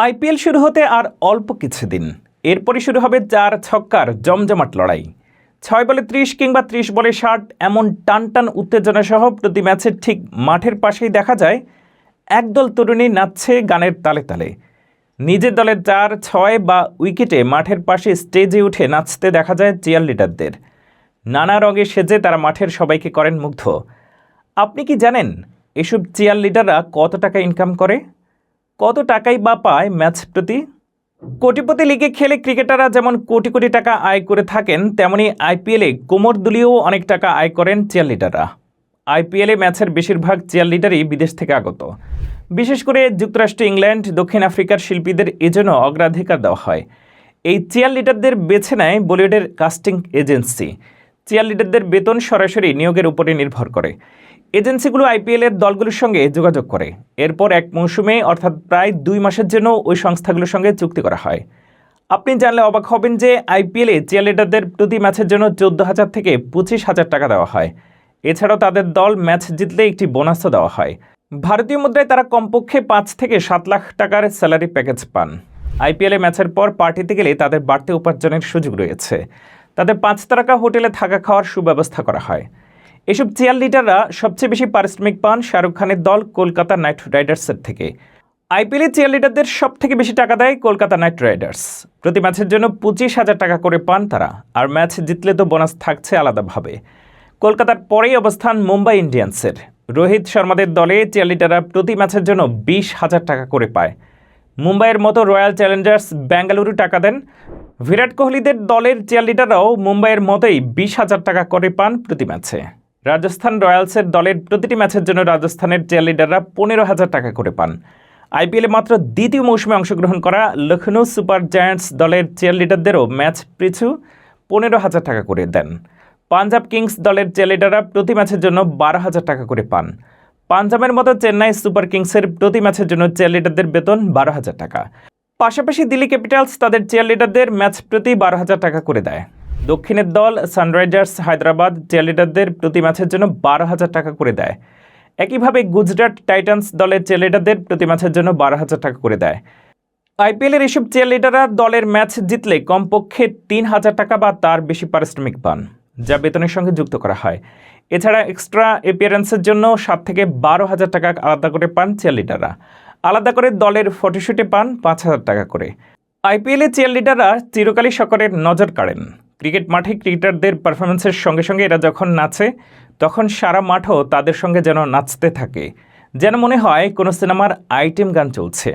IPL শুরু হতে আর অল্প কিছুদিন, এরপরই শুরু হবে 4 ছক্কার জমজমাট লড়াই। 6 বলে 30 কিংবা 30 বলে 60 এমন টান উত্তেজনা সহ প্রতি ম্যাচের ঠিক মাঠের পাশেই দেখা যায় একদল তরুণী নাচছে গানের তালে তালে। নিজের দলের 4, 6 বা উইকেটে মাঠের পাশে স্টেজে উঠে নাচতে দেখা যায় চিয়ার লিডারদের। নানা রঙে সেজে তারা মাঠের সবাইকে করেন মুগ্ধ। আপনি কি জানেন এসব চিয়ার লিডাররা কত টাকা ইনকাম করে? কত টাকাই বা পায় ম্যাচ প্রতি? কোটিপতি লিগে খেলে ক্রিকেটাররা যেমন কোটি কোটি টাকা আয় করে থাকেন, তেমনি আইপিএলে কোমর দুলিয়েও অনেক টাকা আয় করেন চিয়ার লিডাররা। আইপিএলে ম্যাচের বেশিরভাগ চিয়ার লিডারই বিদেশ থেকে আগত। বিশেষ করে যুক্তরাষ্ট্র, ইংল্যান্ড, দক্ষিণ আফ্রিকার শিল্পীদের এজন্য অগ্রাধিকার দেওয়া হয়। এই চিয়ার লিডারদের বেছে নেয় বলিউডের কাস্টিং এজেন্সি। চিয়ার লিডারদের বেতন সরাসরি নিয়োগের উপরে নির্ভর করে। এজেন্সিগুলো আইপিএলের দলগুলোর সঙ্গে যোগাযোগ করে। এরপর এক মৌসুমে অর্থাৎ প্রায় 2 মাসের জন্য ওই সংস্থাগুলোর সঙ্গে চুক্তি করা হয়। আপনি জানলে অবাক হবেন যে আইপিএলে চিয়ার লিডারদের প্রতি ম্যাচের জন্য 14,000 থেকে 25,000 টাকা দেওয়া হয়। এছাড়াও তাদের দল ম্যাচ জিতলে একটি বোনাসও দেওয়া হয়। ভারতীয় মুদ্রায় তারা কমপক্ষে 5 থেকে 7 লাখ টাকার স্যালারি প্যাকেজ পান। আইপিএলে ম্যাচের পর পার্টিতে গেলে তাদের বাড়তি উপার্জনের সুযোগ রয়েছে। তাদের 5 তারকা হোটেলে থাকা খাওয়ার সুব্যবস্থা করা হয়। এসব চিয়ার লিডাররা সবচেয়ে বেশি পারিশ্রমিক পান শাহরুখ খানের দল কলকাতা নাইট রাইডার্সের থেকে। আইপিএলে চিয়ার লিডারদের সব থেকে বেশি টাকা দেয় কলকাতা নাইট রাইডার্স। প্রতি ম্যাচের জন্য 25,000 টাকা করে পান তারা, আর ম্যাচ জিতলে তো বোনাস থাকছে আলাদাভাবে। কলকাতার পরেই অবস্থান মুম্বাই ইন্ডিয়ান্সের। রোহিত শর্মাদের দলে চিয়ার লিডাররা প্রতি ম্যাচের জন্য 20,000 টাকা করে পায়। মুম্বাইয়ের মতো রয়্যাল চ্যালেঞ্জার্স বেঙ্গালুরু টাকা দেন। বিরাট কোহলিদের দলের চিয়ার লিডাররাও মুম্বাইয়ের মতোই 20,000 টাকা করে পান প্রতি ম্যাচে। রাজস্থান রয়্যালসের দলের প্রতিটি ম্যাচের জন্য রাজস্থানের চিয়ার লিডাররা 15,000 টাকা করে পান। আইপিএলে মাত্র দ্বিতীয় মৌসুমে অংশগ্রহণ করা লখনৌ সুপার জায়ান্টস দলের চিয়ার লিডারদেরও ম্যাচ পিছু 15,000 টাকা করে দেন। পাঞ্জাব কিংস দলের চিয়ার লিডাররা প্রতি ম্যাচের জন্য 12,000 টাকা করে পান। পাঞ্জাবের মতো চেন্নাই সুপার কিংসের প্রতি ম্যাচের জন্য চিয়ার লিডারদের বেতন 12,000 টাকা। পাশাপাশি দিল্লি ক্যাপিটালস তাদের চিয়ার লিডারদের ম্যাচ প্রতি 12,000 টাকা করে দেয়। দক্ষিণের দল সানরাইজার্স হায়দ্রাবাদ চিয়ার লিডারদের প্রতি ম্যাচের জন্য 12,000 টাকা করে দেয়। একইভাবে গুজরাট টাইটান্স দলের চিয়ার লিডারদের প্রতি ম্যাচের জন্য 12,000 টাকা করে দেয়। আইপিএলের এসব চিয়ার লিডাররা দলের ম্যাচ জিতলে কমপক্ষে 3,000 টাকা বা তার বেশি পারিশ্রমিক পান, যা বেতনের সঙ্গে যুক্ত করা হয়। এছাড়া এক্সট্রা অ্যাপিয়ারেন্সের জন্য 7 থেকে 12,000 টাকা আলাদা করে পান চিয়ার লিডাররা। আলাদা করে দলের ফটোশুটে পান 5,000 টাকা করে। আইপিএলে চিয়ার লিডাররা চিরকালই সকলের নজর কাড়েন। ক্রিকেট মাঠে ক্রিকেটারদের পারফরমেন্সের সঙ্গে সঙ্গে এরা যখন নাচে, তখন সারা মাঠও তাদের সঙ্গে যেন নাচতে থাকে, যেন মনে হয় কোনো সিনেমার আইটেম গান চলছে।